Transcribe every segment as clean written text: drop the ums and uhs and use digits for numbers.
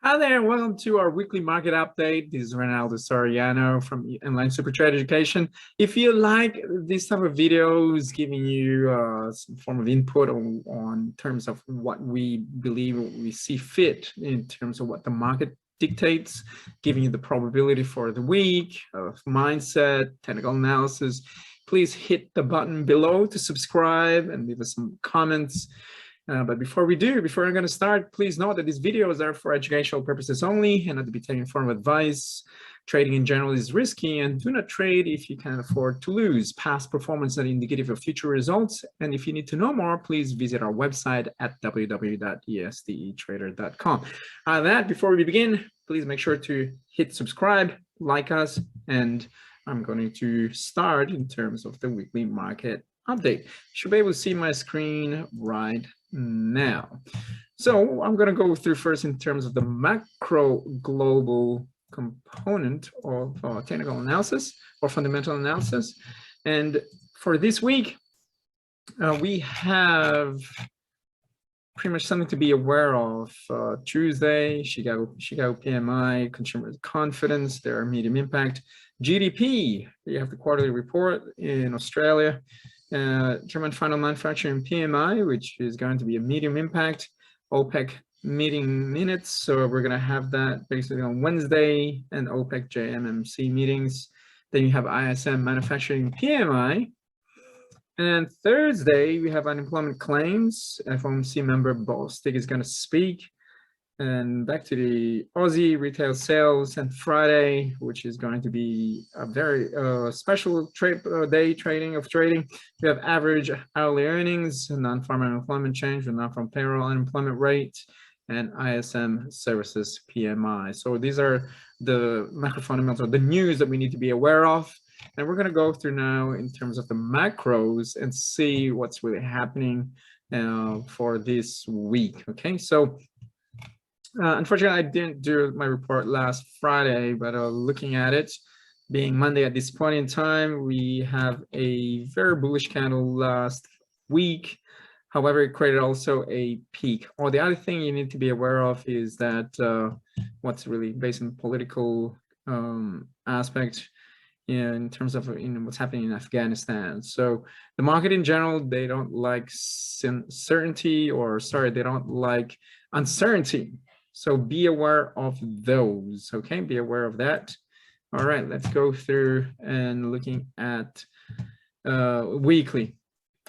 Hi there, and welcome to our weekly market update. This is Ronaldo Soriano from Online Super Trade Education. If you like this type of videos, giving you some form of input on terms of what we believe, what we see fit in terms of what the market dictates, giving you the probability for the week, of mindset, technical analysis, please hit the button below to subscribe and leave us some comments. But before I'm going to start, please note that these videos are for educational purposes only and not to be taken for advice. Trading in general is risky, and do not trade if you can't afford to lose. Past performance is not indicative of future results. And if you need to know more, please visit our website at www.esdetrader.com. Before we begin, please make sure to hit subscribe, like us, and I'm going to start in terms of the weekly market update. You should be able to see my screen right now. So I'm going to go through first in terms of the macro global component of technical analysis or fundamental analysis. And for this week, we have pretty much something to be aware of. Tuesday, Chicago PMI, consumer confidence, their medium impact. GDP, you have the quarterly report in Australia. German final manufacturing PMI, which is going to be a medium impact. OPEC meeting minutes, so we're going to have that basically on Wednesday, and OPEC JMMC meetings. Then you have ISM manufacturing PMI. And Thursday, we have unemployment claims. FOMC member Bostic is going to speak. And back to the Aussie retail sales, and Friday, which is going to be a very special day trading. We have average hourly earnings, non-farm unemployment change, and non-farm payroll unemployment rate, and ISM services PMI. So these are the macro fundamentals, the news that we need to be aware of. And we're going to go through now in terms of the macros and see what's really happening for this week. Okay, so unfortunately, I didn't do my report last Friday, but looking at it, being Monday at this point in time, we have a very bullish candle last week. However, it created also a peak. Or the other thing you need to be aware of is that what's really based on political aspect in terms of what's happening in Afghanistan. So the market in general, they don't like certainty, or sorry, they don't like uncertainty. So be aware of those, okay? Be aware of that. All right, let's go through and looking at weekly.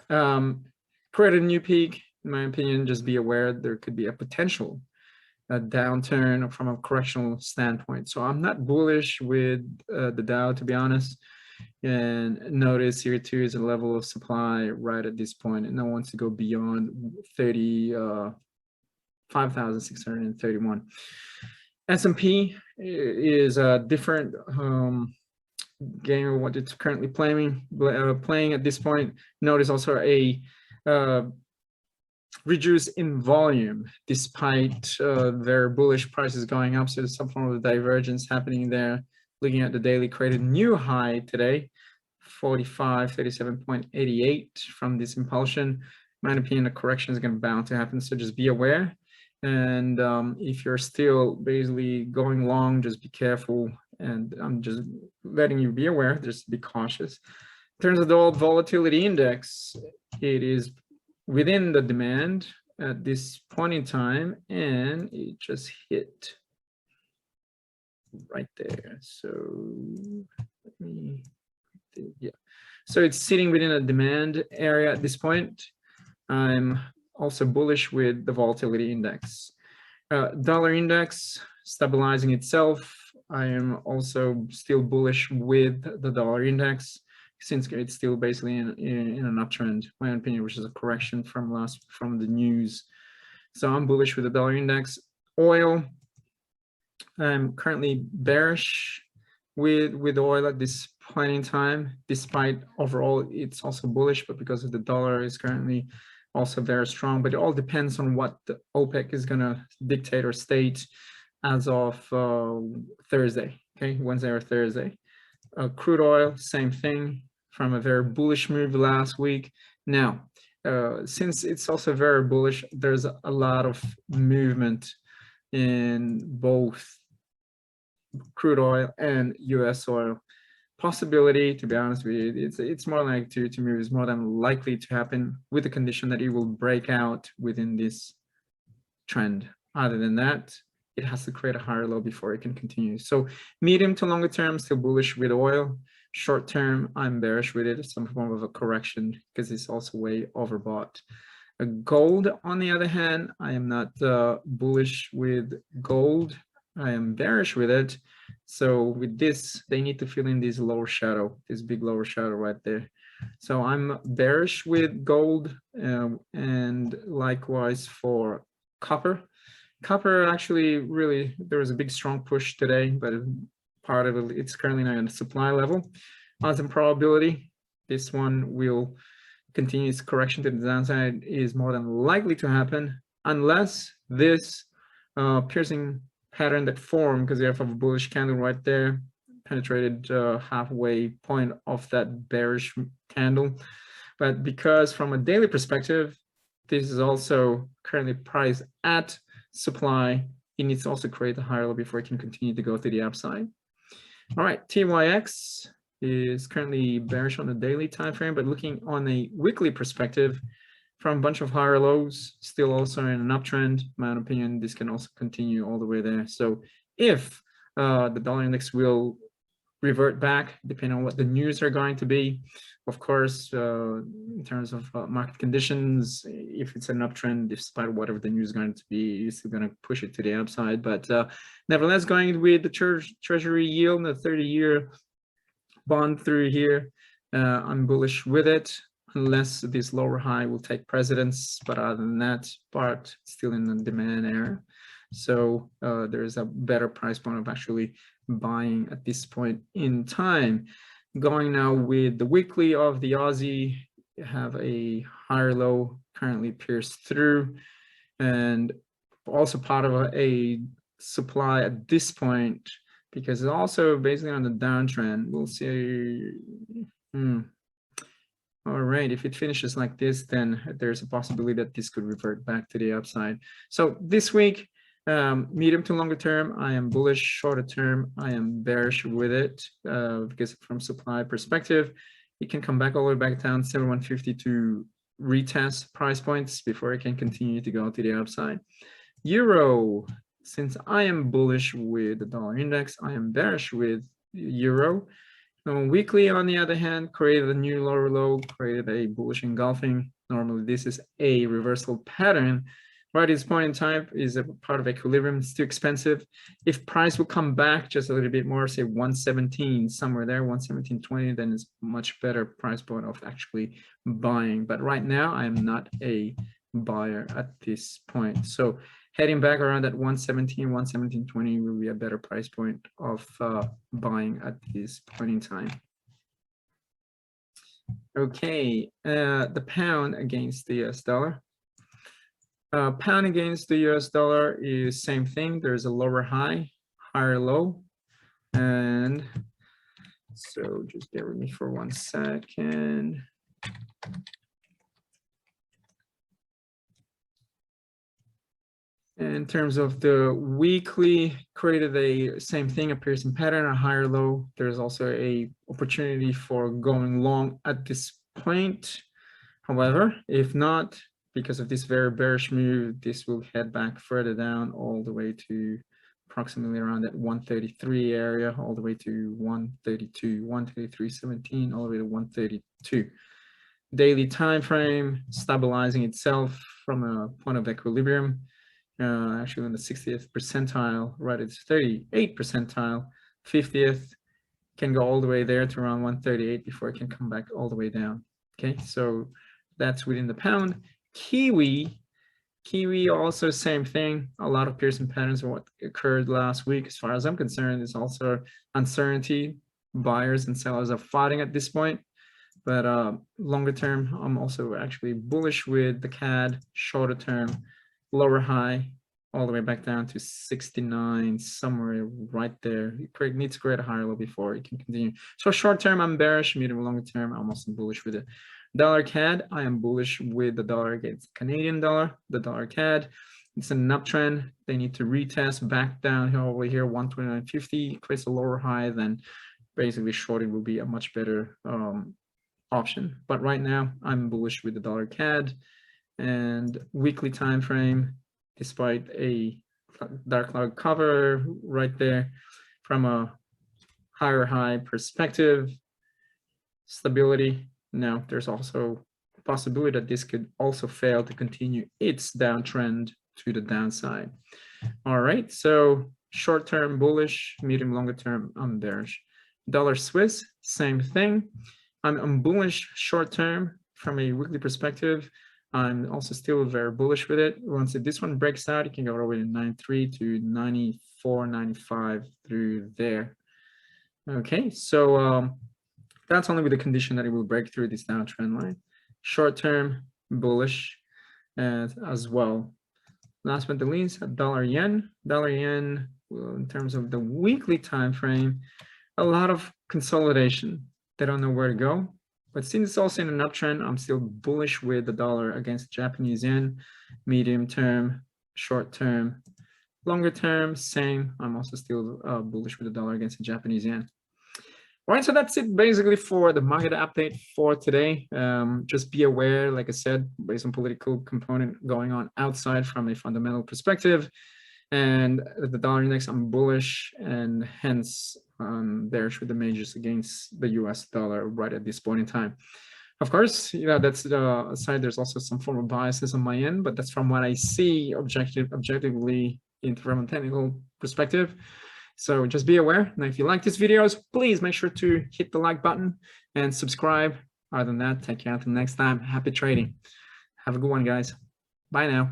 Create a new peak, in my opinion, just be aware there could be a potential downturn from a correctional standpoint. So I'm not bullish with the Dow, to be honest. And notice here too is a level of supply right at this point, and no one wants to go beyond 5,631. S&P is a different game of what it's currently playing at this point. Notice also a reduce in volume despite their bullish prices going up. So there's some form of divergence happening there. Looking at the daily, created new high today, 45.37.88 from this impulsion. In my opinion, a correction is going to bound to happen, so just be aware. And if you're still basically going long, just be careful. And I'm just letting you be aware, just be cautious. In terms of the old volatility index, it is within the demand at this point in time, and it just hit right there. So let me, yeah. So it's sitting within a demand area at this point. I'm also bullish with the volatility index. Dollar index stabilizing itself. I am also still bullish with the dollar index, since it's still basically in an uptrend, in my opinion, which is a correction from the news. So I'm bullish with the dollar index. Oil, I'm currently bearish with oil at this point in time, despite overall it's also bullish, but because of the dollar is currently also very strong. But it all depends on what the OPEC is going to dictate or state as of Thursday, okay, Wednesday or Thursday. Crude oil, same thing, from a very bullish move last week. Now, since it's also very bullish, there's a lot of movement in both crude oil and US oil. Possibility, to be honest with you, it's more like to move is more than likely to happen with the condition that it will break out within this trend. Other than that, it has to create a higher low before it can continue. So medium to longer term, still bullish with oil. Short term, I'm bearish with it. Some form of a correction because it's also way overbought. Gold, on the other hand, I am not bullish with gold. I am bearish with it. So with this, they need to fill in this lower shadow, this big lower shadow right there. So I'm bearish with gold, and likewise for copper. Copper actually really, there was a big strong push today, but part of it, it's currently not on the supply level. Odds and probability, this one will continue its correction to the downside is more than likely to happen unless this piercing pattern that formed, because you have a bullish candle right there, penetrated halfway point of that bearish candle. But because from a daily perspective, this is also currently priced at supply, it needs to also create a higher low before it can continue to go to the upside. All right, TYX is currently bearish on the daily time frame, but looking on a weekly perspective, from a bunch of higher lows, still also in an uptrend. In my opinion, this can also continue all the way there. So if the dollar index will revert back, depending on what the news are going to be, of course, in terms of market conditions, if it's an uptrend, despite whatever the news is going to be, you're still going to push it to the upside. But nevertheless, going with the treasury yield, the 30-year bond through here, I'm bullish with it, unless this lower high will take precedence. But other than that, part still in the demand area. So there's a better price point of actually buying at this point in time. Going now with the weekly of the Aussie, you have a higher low currently pierced through, and also part of a supply at this point, because it's also basically on the downtrend. We'll see. All right, if it finishes like this, then there's a possibility that this could revert back to the upside. So this week, medium to longer term, I am bullish. Shorter term, I am bearish with it, because from supply perspective, it can come back all the way back down 7150 to retest price points before it can continue to go to the upside. Euro, since I am bullish with the dollar index, I am bearish with euro. Weekly, on the other hand, created a new lower low, created a bullish engulfing. Normally, this is a reversal pattern. Right at this point in time is a part of equilibrium. It's too expensive. If price will come back just a little bit more, say 117, somewhere there, 117.20, then it's much better price point of actually buying. But right now, I am not a buyer at this point. So heading back around at 117, 117.20 will be a better price point of buying at this point in time. Okay, the pound against the US dollar. Pound against the US dollar is same thing. There's a lower high, higher low. And so just bear with me for 1 second. In terms of the weekly, created a same thing, a piercing pattern, a higher low. There's also a opportunity for going long at this point. However, if not, because of this very bearish move, this will head back further down all the way to approximately around that 133 area, all the way to 132, 133.17, all the way to 132. Daily time frame stabilizing itself from a point of equilibrium. Actually in the 60th percentile, right at 38th percentile, 50th, can go all the way there to around 138 before it can come back all the way down. Okay, so that's within the pound. Kiwi also same thing. A lot of piercing patterns of what occurred last week. As far as I'm concerned, it's also uncertainty. Buyers and sellers are fighting at this point. But longer term, I'm also actually bullish with the CAD. Shorter term, lower high, all the way back down to 69, somewhere right there. It needs to create a higher low before it can continue. So short term, I'm bearish. Medium longer term, I'm also bullish with it. Dollar CAD, I am bullish with the dollar against Canadian dollar, the dollar CAD. It's an uptrend. They need to retest back down here over here, 129.50, creates a lower high, then basically shorting will be a much better option. But right now, I'm bullish with the dollar CAD, and weekly time frame, despite a dark cloud cover right there from a higher high perspective, stability. Now, there's also a possibility that this could also fail to continue its downtrend to the downside. All right, so short-term bullish, medium longer term I'm bearish. Dollar Swiss, same thing. I'm bullish short-term from a weekly perspective. I'm also still very bullish with it. Once this one breaks out, it can go all the way to 93 to 94, 95 through there. Okay, so that's only with the condition that it will break through this downtrend line. Short-term bullish as well. Last but not least, dollar yen. Dollar yen, well, in terms of the weekly time frame, a lot of consolidation. They don't know where to go. But since it's also in an uptrend, I'm still bullish with the dollar against Japanese yen. Medium term, short term, longer term, same. I'm also still bullish with the dollar against the Japanese yen. All right, so that's it basically for the market update for today. Just be aware, like I said, based on political component going on outside from a fundamental perspective. And the dollar index, I'm bullish, and hence bearish with the majors against the US dollar right at this point in time. Of course, that's the side. There's also some form of biases on my end, but that's from what I see objectively from a technical perspective. So just be aware. Now, if you like these videos, please make sure to hit the like button and subscribe. Other than that, take care until next time. Happy trading. Have a good one, guys. Bye now.